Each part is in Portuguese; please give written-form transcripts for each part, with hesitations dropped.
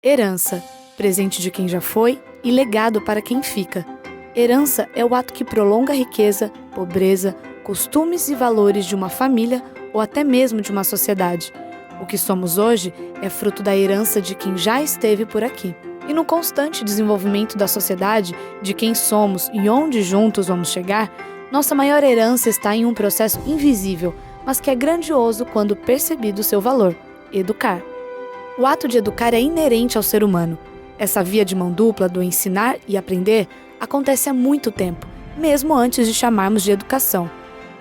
Herança, presente de quem já foi e legado para quem fica. Herança é o ato que prolonga a riqueza, pobreza, costumes e valores de uma família ou até mesmo de uma sociedade. O que somos hoje é fruto da herança de quem já esteve por aqui. E no constante desenvolvimento da sociedade, de quem somos e onde juntos vamos chegar, nossa maior herança está em um processo invisível, mas que é grandioso quando percebido seu valor: educar. O ato de educar é inerente ao ser humano. Essa via de mão dupla do ensinar e aprender acontece há muito tempo, mesmo antes de chamarmos de educação.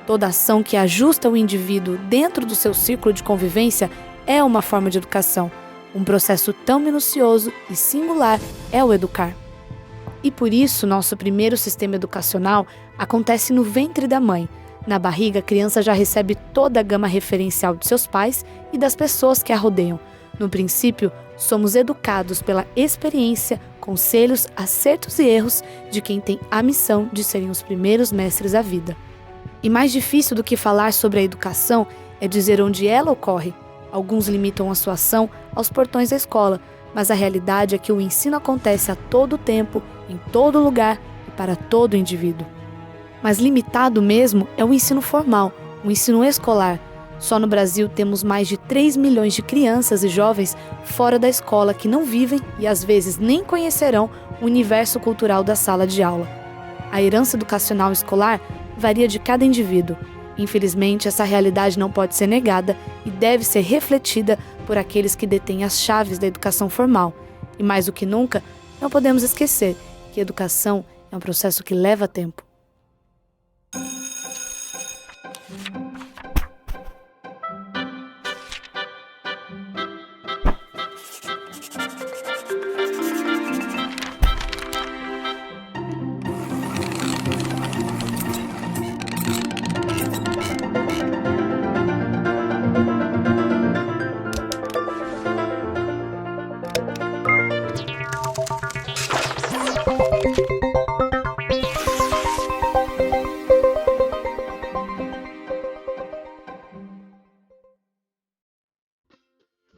Toda ação que ajusta o indivíduo dentro do seu círculo de convivência é uma forma de educação. Um processo tão minucioso e singular é o educar. E por isso, nosso primeiro sistema educacional acontece no ventre da mãe. Na barriga, a criança já recebe toda a gama referencial de seus pais e das pessoas que a rodeiam. No princípio, somos educados pela experiência, conselhos, acertos e erros de quem tem a missão de serem os primeiros mestres da vida. E mais difícil do que falar sobre a educação é dizer onde ela ocorre. Alguns limitam a sua ação aos portões da escola, mas a realidade é que o ensino acontece a todo tempo, em todo lugar e para todo indivíduo. Mas limitado mesmo é o ensino formal, o ensino escolar. Só no Brasil temos mais de 3 milhões de crianças e jovens fora da escola que não vivem e às vezes nem conhecerão o universo cultural da sala de aula. A herança educacional escolar varia de cada indivíduo. Infelizmente, essa realidade não pode ser negada e deve ser refletida por aqueles que detêm as chaves da educação formal. E mais do que nunca, não podemos esquecer que educação é um processo que leva tempo.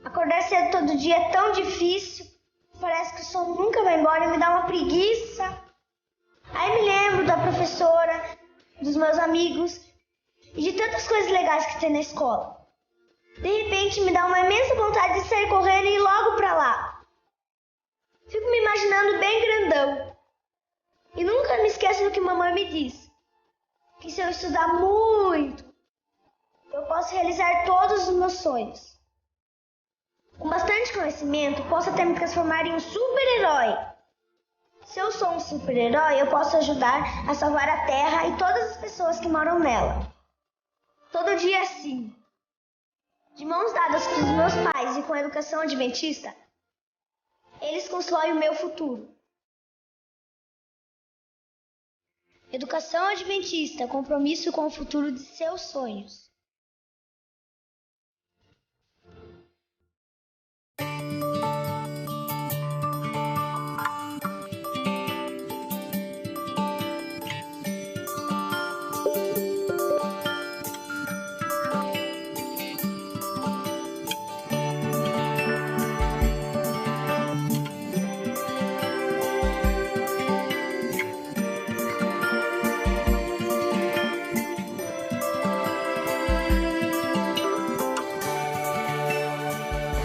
Acordar cedo todo dia é tão difícil, parece que o sono nunca vai embora e me dá uma preguiça. Aí me lembro da professora, dos meus amigos e de tantas coisas legais que tem na escola. De repente me dá uma imensa vontade de sair correndo e ir logo pra lá. Fico me imaginando bem grandão. E nunca me esqueço do que mamãe me diz, que se eu estudar muito, eu posso realizar todos os meus sonhos. Com bastante conhecimento, posso até me transformar em um super-herói. Se eu sou um super-herói, eu posso ajudar a salvar a Terra e todas as pessoas que moram nela. Todo dia assim, de mãos dadas com os meus pais e com a educação adventista, eles constroem o meu futuro. Educação adventista, compromisso com o futuro de seus sonhos.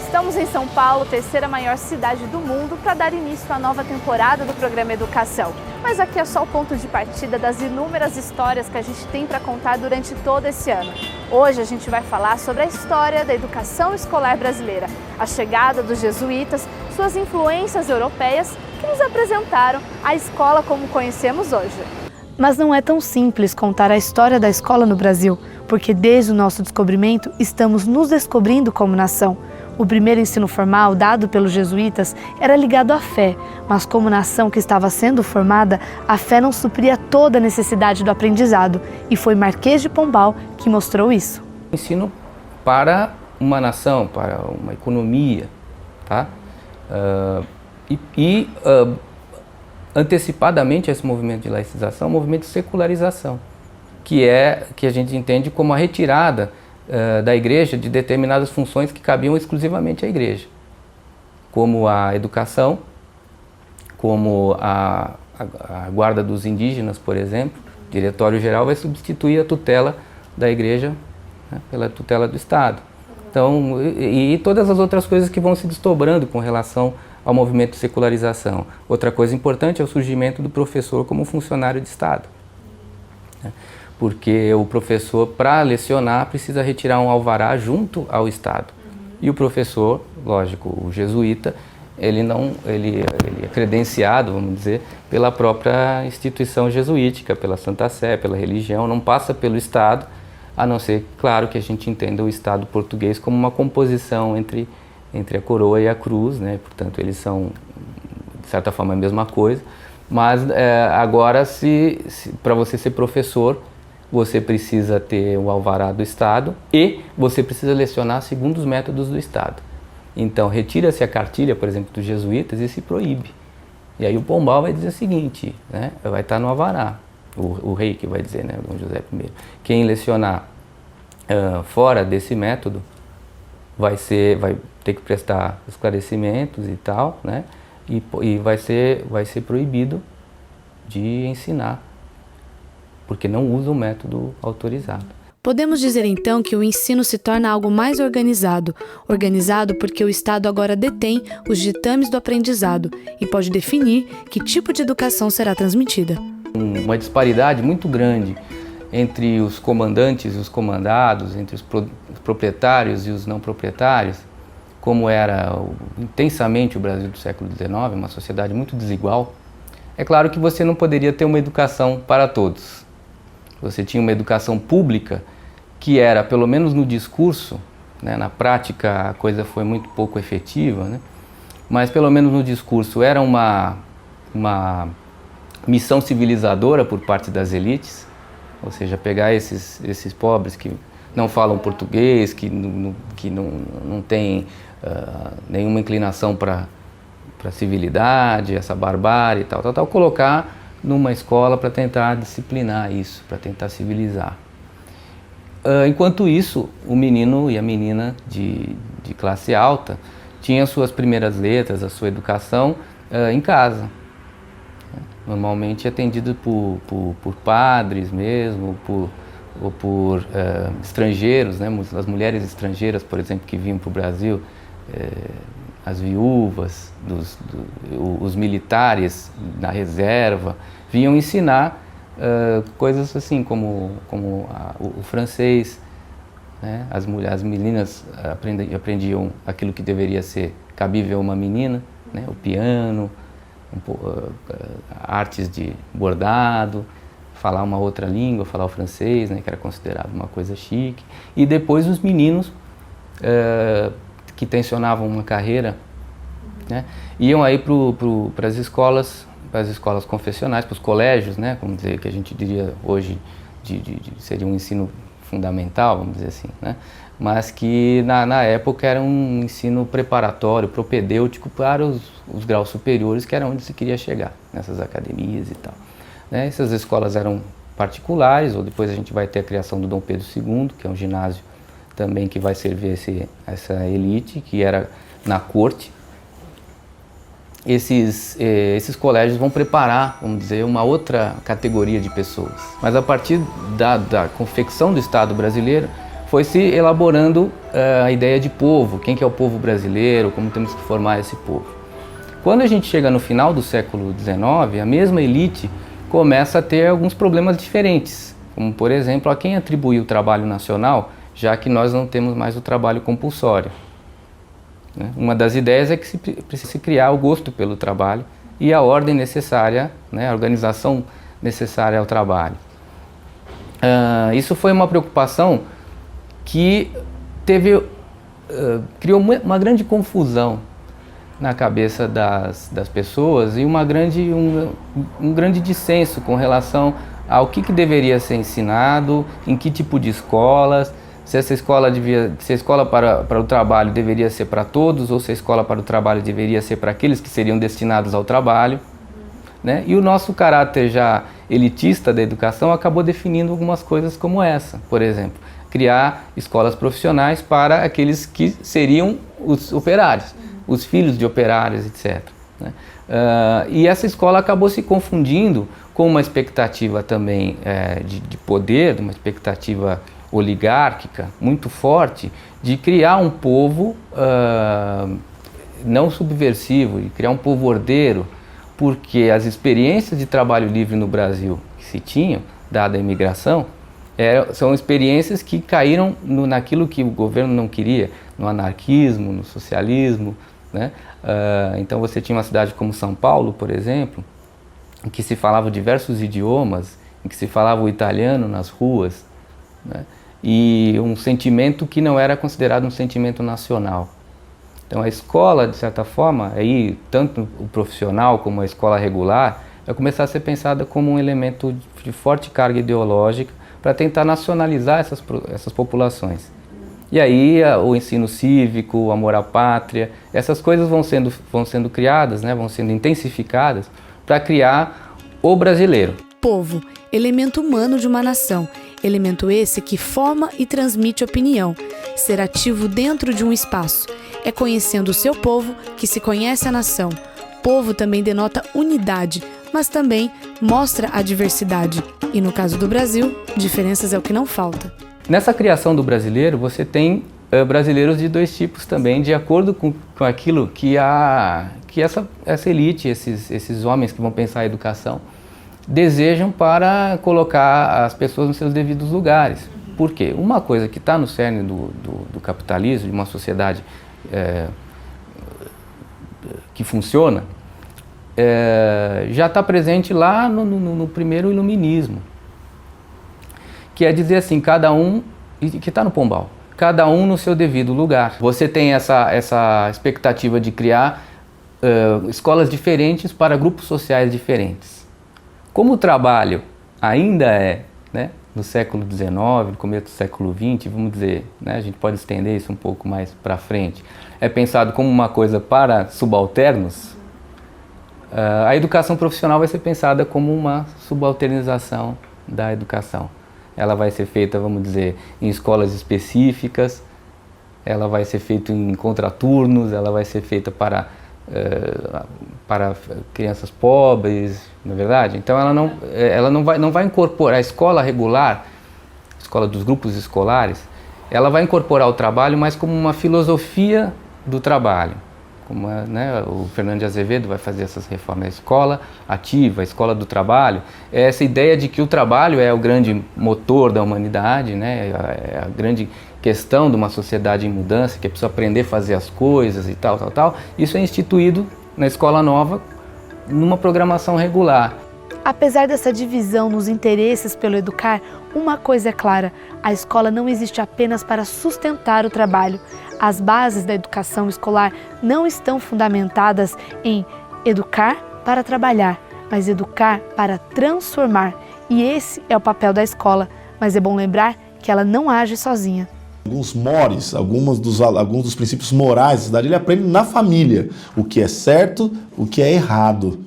Estamos em São Paulo, terceira maior cidade do mundo, para dar início à nova temporada do programa Educação. Mas aqui é só o ponto de partida das inúmeras histórias que a gente tem para contar durante todo esse ano. Hoje a gente vai falar sobre a história da educação escolar brasileira, a chegada dos jesuítas, suas influências europeias que nos apresentaram a escola como conhecemos hoje. Mas não é tão simples contar a história da escola no Brasil, porque desde o nosso descobrimento estamos nos descobrindo como nação. O primeiro ensino formal, dado pelos jesuítas, era ligado à fé, mas como nação que estava sendo formada, a fé não supria toda a necessidade do aprendizado, e foi Marquês de Pombal que mostrou isso. Ensino para uma nação, para uma economia, tá? Antecipadamente a esse movimento de laicização, o movimento de secularização, que a gente entende como a retirada da igreja de determinadas funções que cabiam exclusivamente à igreja. como a educação, como a guarda dos indígenas, por exemplo. O Diretório-Geral vai substituir a tutela da Igreja, né, pela tutela do Estado. Então, e todas as outras coisas que vão se desdobrando com relação ao movimento de secularização. Outra coisa importante é o surgimento do professor como funcionário de Estado, né? Porque o professor, para lecionar, precisa retirar um alvará junto ao Estado. E o professor, lógico, o jesuíta, ele é credenciado, vamos dizer, pela própria instituição jesuítica, pela Santa Sé, pela religião, não passa pelo Estado, a não ser, claro, que a gente entenda o Estado português como uma composição entre a coroa e a cruz, né? Portanto, eles são, de certa forma, a mesma coisa. Mas agora, para você ser professor, você precisa ter o alvará do Estado e você precisa lecionar segundo os métodos do Estado. Então, retira-se a cartilha, por exemplo, dos jesuítas e se proíbe. E aí o Pombal vai dizer o seguinte, né? Vai estar no alvará. O rei que vai dizer, né, Dom José I. Quem lecionar fora desse método vai ter que prestar esclarecimentos e tal, né? E vai ser proibido de ensinar, porque não usa o método autorizado. Podemos dizer então que o ensino se torna algo mais organizado porque o Estado agora detém os ditames do aprendizado e pode definir que tipo de educação será transmitida. Uma disparidade muito grande entre os comandantes e os comandados, entre os proprietários e os não proprietários, como era intensamente o Brasil do século XIX, uma sociedade muito desigual. É claro que você não poderia ter uma educação para todos. Você tinha uma educação pública que era, pelo menos no discurso, né, na prática a coisa foi muito pouco efetiva, né, mas pelo menos no discurso era uma missão civilizadora por parte das elites, ou seja, pegar esses pobres que não falam português, que não têm nenhuma inclinação para a civilidade, essa barbárie e tal, colocar numa escola para tentar disciplinar isso, para tentar civilizar. Enquanto isso, o menino e a menina de classe alta tinham suas primeiras letras, a sua educação em casa. Normalmente atendido por padres mesmo, ou por estrangeiros, né? As mulheres estrangeiras, por exemplo, que vinham para o Brasil, as viúvas, os militares na reserva, vinham ensinar coisas assim como o francês, né? As meninas aprendiam aquilo que deveria ser cabível a uma menina, né? O piano, artes de bordado, falar uma outra língua, falar o francês, né? Que era considerado uma coisa chique. E depois os meninos que tensionavam uma carreira, né? Iam aí para as escolas confessionais, para os colégios, né? Como dizer, que a gente diria hoje seria um ensino fundamental, vamos dizer assim, né? Mas que na época era um ensino preparatório, propedêutico para os graus superiores, que era onde se queria chegar, nessas academias e tal, né? Essas escolas eram particulares, ou depois a gente vai ter a criação do Dom Pedro II, que é um ginásio também que vai servir essa elite, que era na corte. Esses colégios vão preparar, vamos dizer, uma outra categoria de pessoas. Mas a partir da confecção do Estado brasileiro, foi se elaborando a ideia de povo, quem que é o povo brasileiro, como temos que formar esse povo. Quando a gente chega no final do século XIX, a mesma elite começa a ter alguns problemas diferentes, como, por exemplo, a quem atribuir o trabalho nacional, já que nós não temos mais o trabalho compulsório. Uma das ideias é que se precisa criar o gosto pelo trabalho e a ordem necessária, né, a organização necessária ao trabalho. Isso foi uma preocupação que criou uma grande confusão na cabeça das pessoas e um grande dissenso com relação ao que deveria ser ensinado, em que tipo de escolas, se a escola para o trabalho deveria ser para todos ou se a escola para o trabalho deveria ser para aqueles que seriam destinados ao trabalho, né? E o nosso caráter já elitista da educação acabou definindo algumas coisas como essa, por exemplo, criar escolas profissionais para aqueles que seriam os operários, os filhos de operários, etc. Né? E essa escola acabou se confundindo com uma expectativa também de poder, uma expectativa oligárquica muito forte, de criar um povo não subversivo, de criar um povo ordeiro, porque as experiências de trabalho livre no Brasil que se tinham, dada a imigração, são experiências que caíram naquilo que o governo não queria, no anarquismo, no socialismo, né? Então você tinha uma cidade como São Paulo, por exemplo, em que se falava diversos idiomas, em que se falava o italiano nas ruas, né? E um sentimento que não era considerado um sentimento nacional. Então a escola, de certa forma, aí, tanto o profissional como a escola regular, vai começar a ser pensada como um elemento de forte carga ideológica para tentar nacionalizar essas populações. E aí o ensino cívico, o amor à pátria, essas coisas vão sendo criadas, né, vão sendo intensificadas para criar o brasileiro. Povo, elemento humano de uma nação, elemento esse que forma e transmite opinião. Ser ativo dentro de um espaço é conhecendo o seu povo que se conhece a nação. Povo também denota unidade, mas também mostra a diversidade. E no caso do Brasil, diferenças é o que não falta. Nessa criação do brasileiro, você tem brasileiros de dois tipos também, de acordo com aquilo que essa elite, esses homens que vão pensar a educação, desejam para colocar as pessoas nos seus devidos lugares. Por quê? Uma coisa que está no cerne do capitalismo, de uma sociedade que funciona, já está presente lá no primeiro iluminismo, que é dizer assim, cada um, que está no Pombal, cada um no seu devido lugar. Você tem essa expectativa de criar escolas diferentes para grupos sociais diferentes. Como o trabalho ainda né, no século XIX, no começo do século XX, vamos dizer, né, a gente pode estender isso um pouco mais para frente, é pensado como uma coisa para subalternos, a educação profissional vai ser pensada como uma subalternização da educação. Ela vai ser feita, vamos dizer, em escolas específicas, ela vai ser feita em contraturnos, ela vai ser feita para crianças pobres, não é verdade? Então ela não vai incorporar a escola regular, a escola dos grupos escolares, ela vai incorporar o trabalho, mas como uma filosofia do trabalho. Como né, o Fernando de Azevedo vai fazer essas reformas, a escola ativa, a escola do trabalho, é essa ideia de que o trabalho é o grande motor da humanidade, né, é a grande questão de uma sociedade em mudança, que é preciso aprender a fazer as coisas e tal. Isso é instituído na escola nova, numa programação regular. Apesar dessa divisão nos interesses pelo educar, uma coisa é clara, a escola não existe apenas para sustentar o trabalho. As bases da educação escolar não estão fundamentadas em educar para trabalhar, mas educar para transformar. E esse é o papel da escola, mas é bom lembrar que ela não age sozinha. Alguns mores, alguns dos princípios morais da cidade, ele aprende na família, o que é certo, o que é errado.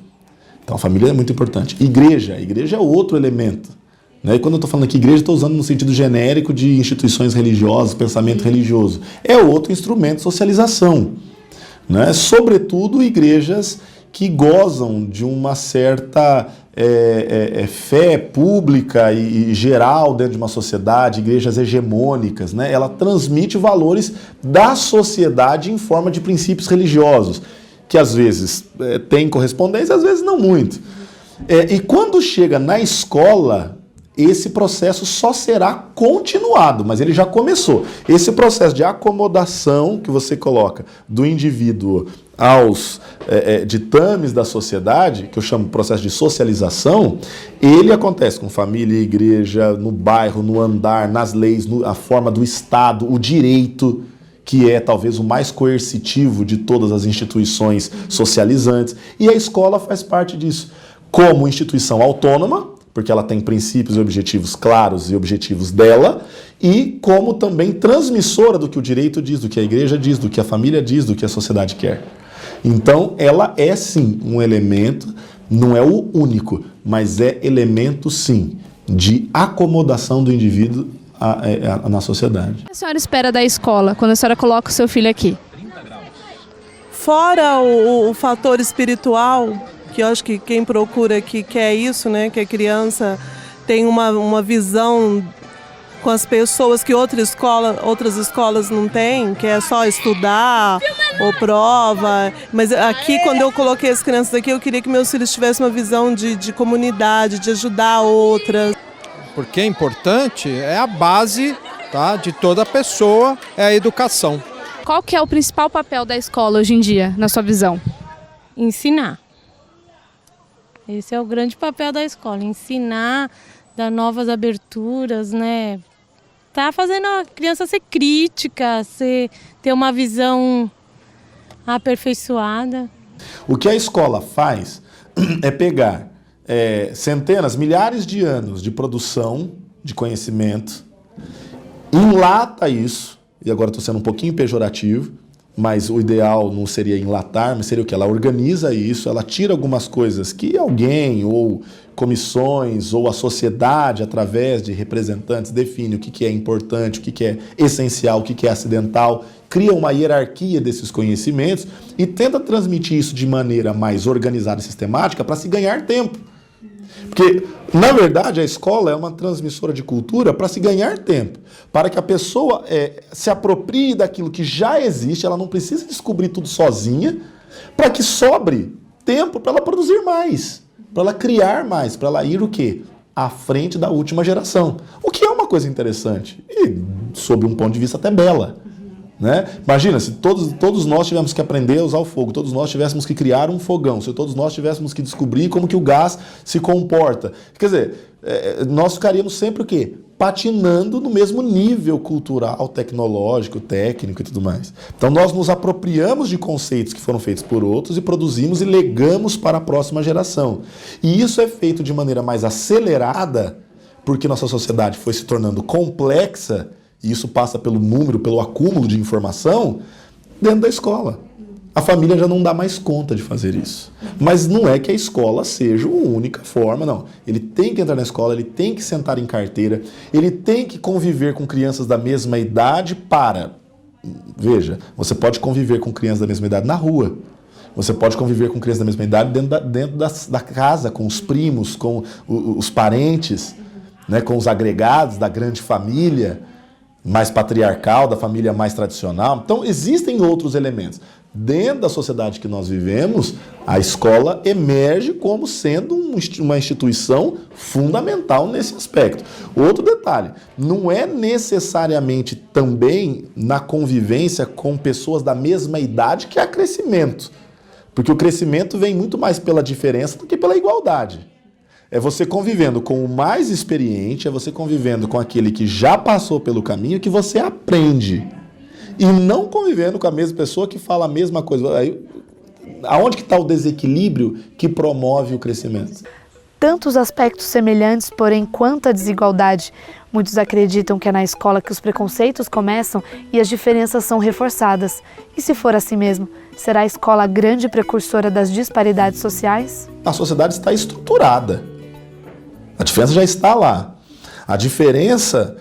Então a família é muito importante. Igreja é outro elemento. Né? E quando eu estou falando aqui igreja, estou usando no sentido genérico de instituições religiosas, pensamento religioso. É outro instrumento de socialização. Né? Sobretudo igrejas que gozam de uma certa fé pública e geral dentro de uma sociedade, igrejas hegemônicas. Né? Ela transmite valores da sociedade em forma de princípios religiosos, que às vezes tem correspondência, às vezes não muito. E quando chega na escola, esse processo só será continuado, mas ele já começou. Esse processo de acomodação que você coloca do indivíduo aos ditames da sociedade, que eu chamo de processo de socialização, ele acontece com família, igreja, no bairro, no andar, nas leis, a forma do Estado, o direito, que é talvez o mais coercitivo de todas as instituições socializantes, e a escola faz parte disso, como instituição autônoma, porque ela tem princípios e objetivos claros e objetivos dela, e como também transmissora do que o direito diz, do que a igreja diz, do que a família diz, do que a sociedade quer. Então, ela é sim um elemento, não é o único, mas é elemento sim de acomodação do indivíduo na sociedade. O que a senhora espera da escola quando a senhora coloca o seu filho aqui? Fora o fator espiritual, que eu acho que quem procura aqui quer isso, né? Que a criança tem uma visão com as pessoas que outras escolas não têm, que é só estudar ou prova. Mas aqui, quando eu coloquei as crianças aqui, eu queria que meus filhos tivessem uma visão de comunidade, de ajudar outras. Porque é importante, é a base, tá, de toda pessoa, é a educação. Qual que é o principal papel da escola hoje em dia, na sua visão? Ensinar. Esse é o grande papel da escola, ensinar, dar novas aberturas, né? Tá fazendo a criança ser crítica, ter uma visão aperfeiçoada. O que a escola faz é pegar centenas, milhares de anos de produção de conhecimento, enlata isso, e agora estou sendo um pouquinho pejorativo, mas o ideal não seria enlatar, mas seria o que? Ela organiza isso, ela tira algumas coisas que alguém, ou comissões, ou a sociedade, através de representantes, define o que é importante, o que é essencial, o que é acidental, cria uma hierarquia desses conhecimentos e tenta transmitir isso de maneira mais organizada e sistemática para se ganhar tempo. Porque, na verdade, a escola é uma transmissora de cultura para se ganhar tempo, para que a pessoa se aproprie daquilo que já existe, ela não precisa descobrir tudo sozinha, para que sobre tempo para ela produzir mais, para ela criar mais, para ela ir o quê? À frente da última geração. O que é uma coisa interessante e, sob um ponto de vista, até bela. Né? Imagina, se todos nós tivéssemos que aprender a usar o fogo, todos nós tivéssemos que criar um fogão, se todos nós tivéssemos que descobrir como que o gás se comporta. Quer dizer, nós ficaríamos sempre o quê? Patinando no mesmo nível cultural, tecnológico, técnico e tudo mais. Então nós nos apropriamos de conceitos que foram feitos por outros e produzimos e legamos para a próxima geração. E isso é feito de maneira mais acelerada, porque nossa sociedade foi se tornando complexa. E isso passa pelo número, pelo acúmulo de informação dentro da escola. A família já não dá mais conta de fazer isso. Mas não é que a escola seja a única forma, não. Ele tem que entrar na escola, ele tem que sentar em carteira, ele tem que conviver com crianças da mesma idade Veja, você pode conviver com crianças da mesma idade na rua. Você pode conviver com crianças da mesma idade dentro da casa, com os primos, com os parentes, né, com os agregados da grande família mais patriarcal, da família mais tradicional. Então, existem outros elementos. Dentro da sociedade que nós vivemos, a escola emerge como sendo uma instituição fundamental nesse aspecto. Outro detalhe, não é necessariamente também na convivência com pessoas da mesma idade que há crescimento. Porque o crescimento vem muito mais pela diferença do que pela igualdade. É você convivendo com o mais experiente, é você convivendo com aquele que já passou pelo caminho que você aprende. E não convivendo com a mesma pessoa que fala a mesma coisa. Aí, aonde que está o desequilíbrio que promove o crescimento? Tantos aspectos semelhantes, porém quanta desigualdade. Muitos acreditam que é na escola que os preconceitos começam e as diferenças são reforçadas. E se for assim mesmo, será a escola a grande precursora das disparidades sociais? A sociedade está estruturada. A diferença já está lá. A diferença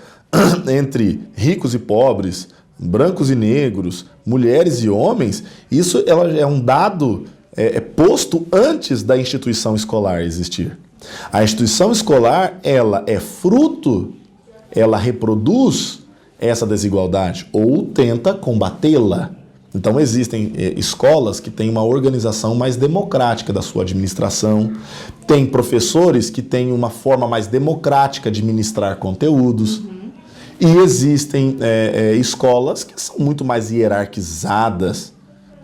entre ricos e pobres, brancos e negros, mulheres e homens, isso ela é um dado posto antes da instituição escolar existir. A instituição escolar, ela é fruto, ela reproduz essa desigualdade ou tenta combatê-la. Então existem escolas que têm uma organização mais democrática da sua administração, tem professores que têm uma forma mais democrática de ministrar conteúdos, e existem escolas que são muito mais hierarquizadas,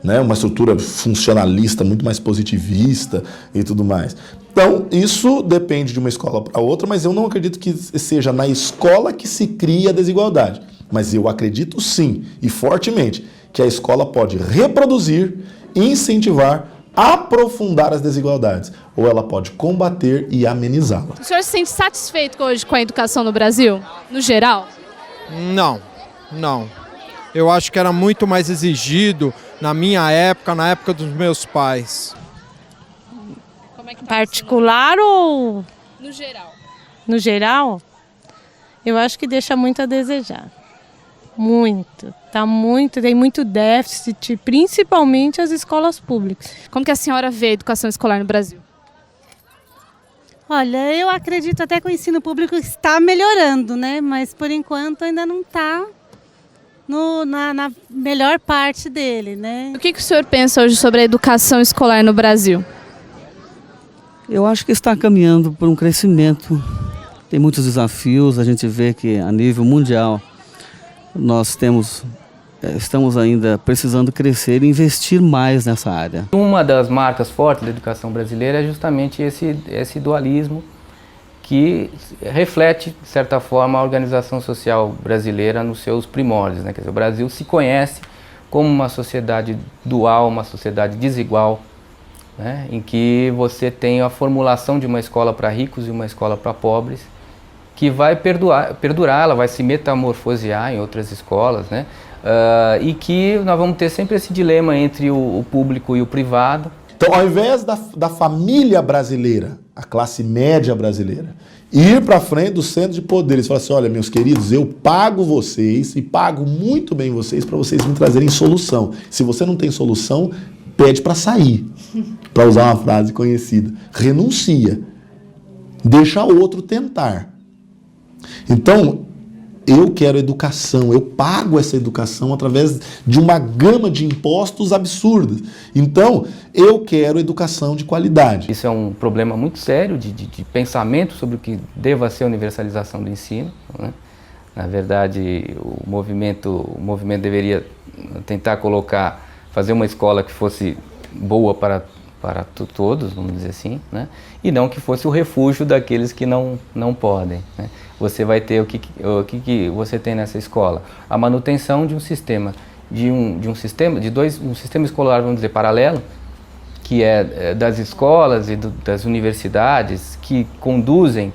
né? Uma estrutura funcionalista, muito mais positivista e tudo mais. Então, isso depende de uma escola para outra, mas eu não acredito que seja na escola que se cria a desigualdade. Mas eu acredito sim, e fortemente, que a escola pode reproduzir, incentivar, aprofundar as desigualdades, ou ela pode combater e amenizá-las. O senhor se sente satisfeito hoje com a educação no Brasil, no geral? Não. Eu acho que era muito mais exigido na minha época, na época dos meus pais. Como é que Particular ou... no geral? No geral, eu acho que deixa muito a desejar. Muito. Tem muito déficit, principalmente as escolas públicas. Como que a senhora vê a educação escolar no Brasil? Olha, eu acredito até que o ensino público está melhorando, né? Mas por enquanto ainda não está na melhor parte dele, né? O que o senhor pensa hoje sobre a educação escolar no Brasil? Eu acho que está caminhando por um crescimento. Tem muitos desafios, a gente vê que a nível mundial nós estamos ainda precisando crescer e investir mais nessa área. Uma das marcas fortes da educação brasileira é justamente esse dualismo que reflete, de certa forma, a organização social brasileira nos seus primórdios, né? Quer dizer, o Brasil se conhece como uma sociedade dual, uma sociedade desigual, né? Em que você tem a formulação de uma escola para ricos e uma escola para pobres, que vai perdurar, ela vai se metamorfosear em outras escolas, né? E que nós vamos ter sempre esse dilema entre o público e o privado. Então, ao invés da família brasileira, a classe média brasileira, ir para frente do centro de poder, eles falam assim, olha, meus queridos, eu pago vocês e pago muito bem vocês para vocês me trazerem solução. Se você não tem solução, pede para sair, para usar uma frase conhecida. Renuncia. Deixa outro tentar. Então, eu quero educação, eu pago essa educação através de uma gama de impostos absurdos. Então, eu quero educação de qualidade. Isso é um problema muito sério de pensamento sobre o que deva ser a universalização do ensino, né? Na verdade, o movimento deveria tentar fazer uma escola que fosse boa para todos, vamos dizer assim, né? E não que fosse o refúgio daqueles que não podem, né? Você vai ter o que você tem nessa escola? A manutenção de um sistema, um sistema escolar, vamos dizer, paralelo, que é das escolas e das universidades que conduzem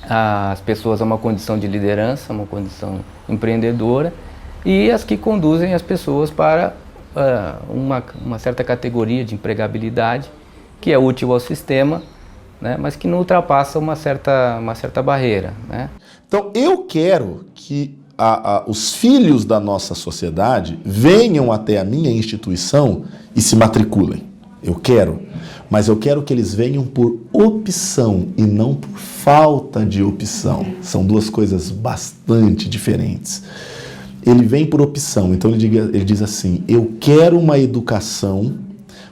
as pessoas a uma condição de liderança, uma condição empreendedora, e as que conduzem as pessoas para uma certa categoria de empregabilidade que é útil ao sistema, né, mas que não ultrapassa uma certa barreira, né? Então, eu quero que os filhos da nossa sociedade venham até a minha instituição e se matriculem. Eu quero, mas eu quero que eles venham por opção e não por falta de opção. São duas coisas bastante diferentes. Ele vem por opção, então ele diz assim, eu quero uma educação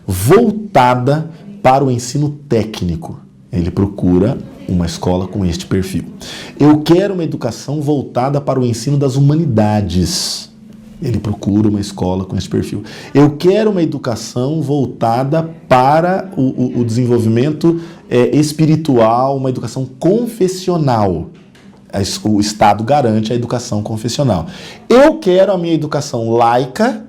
voltada para o ensino técnico. Ele procura uma escola com este perfil. Eu quero uma educação voltada para o ensino das humanidades. Ele procura uma escola com esse perfil. Eu quero uma educação voltada para o desenvolvimento espiritual, uma educação confessional. O Estado garante a educação confessional. Eu quero a minha educação laica,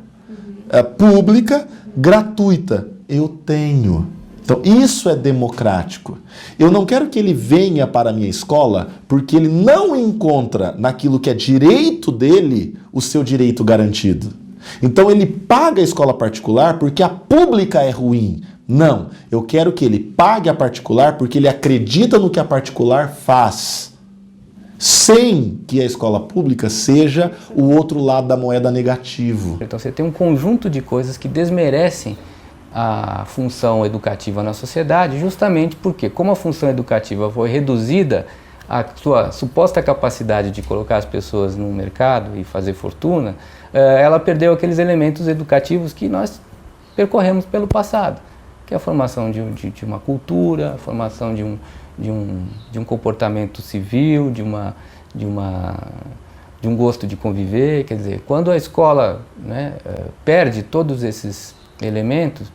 pública, gratuita. Eu tenho. Então, isso é democrático. Eu não quero que ele venha para a minha escola porque ele não encontra naquilo que é direito dele o seu direito garantido. Então, ele paga a escola particular porque a pública é ruim. Não, eu quero que ele pague a particular porque ele acredita no que a particular faz, sem que a escola pública seja o outro lado da moeda negativo. Então, você tem um conjunto de coisas que desmerecem a função educativa na sociedade, justamente porque, como a função educativa foi reduzida, a sua suposta capacidade de colocar as pessoas no mercado e fazer fortuna, ela perdeu aqueles elementos educativos que nós percorremos pelo passado, que é a formação de uma cultura, a formação de um comportamento civil, de um gosto de conviver. Quer dizer, quando a escola, né, perde todos esses elementos,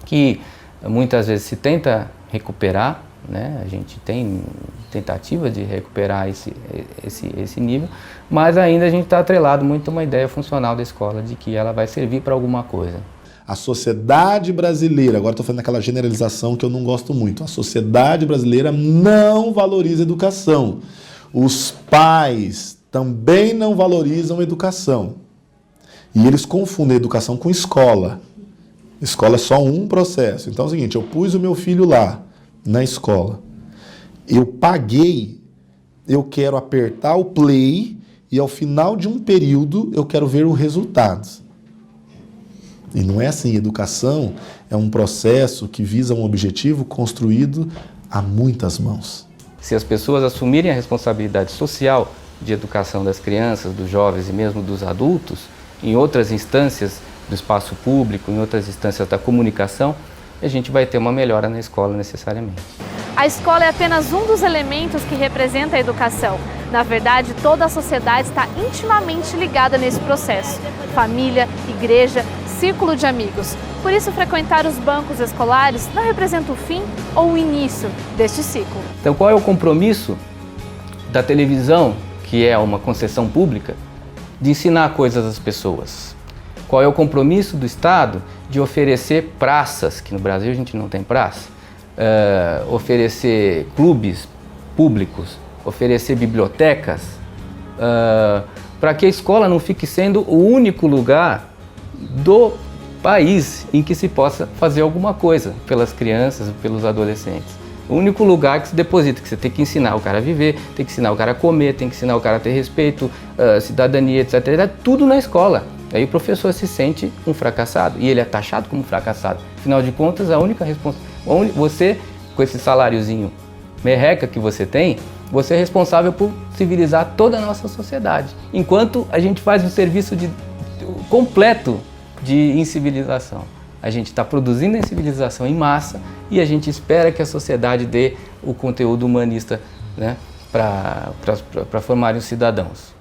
que muitas vezes se tenta recuperar, né? A gente tem tentativa de recuperar esse nível, mas ainda a gente está atrelado muito a uma ideia funcional da escola, de que ela vai servir para alguma coisa. A sociedade brasileira, agora estou fazendo aquela generalização que eu não gosto muito, a sociedade brasileira não valoriza a educação. Os pais também não valorizam a educação. E eles confundem a educação com escola. Escola é só um processo. Então é o seguinte, eu pus o meu filho lá, na escola. Eu paguei, eu quero apertar o play e ao final de um período eu quero ver o resultado. E não é assim, educação é um processo que visa um objetivo construído a muitas mãos. Se as pessoas assumirem a responsabilidade social de educação das crianças, dos jovens e mesmo dos adultos, em outras instâncias do espaço público, em outras instâncias da comunicação, a gente vai ter uma melhora na escola necessariamente. A escola é apenas um dos elementos que representa a educação. Na verdade, toda a sociedade está intimamente ligada nesse processo. Família, igreja, círculo de amigos. Por isso, frequentar os bancos escolares não representa o fim ou o início deste ciclo. Então, qual é o compromisso da televisão, que é uma concessão pública, de ensinar coisas às pessoas? Qual é o compromisso do Estado de oferecer praças, que no Brasil a gente não tem praça, oferecer clubes públicos, oferecer bibliotecas, para que a escola não fique sendo o único lugar do país em que se possa fazer alguma coisa pelas crianças, pelos adolescentes. O único lugar que se deposita, que você tem que ensinar o cara a viver, tem que ensinar o cara a comer, tem que ensinar o cara a ter respeito, cidadania, etc. É tudo na escola. Aí o professor se sente um fracassado e ele é taxado como fracassado. Afinal de contas, a única responsabilidade... Você, com esse saláriozinho merreca que você tem, você é responsável por civilizar toda a nossa sociedade. Enquanto a gente faz um serviço completo de incivilização. A gente está produzindo a incivilização em massa e a gente espera que a sociedade dê o conteúdo humanista, né, para formar os cidadãos.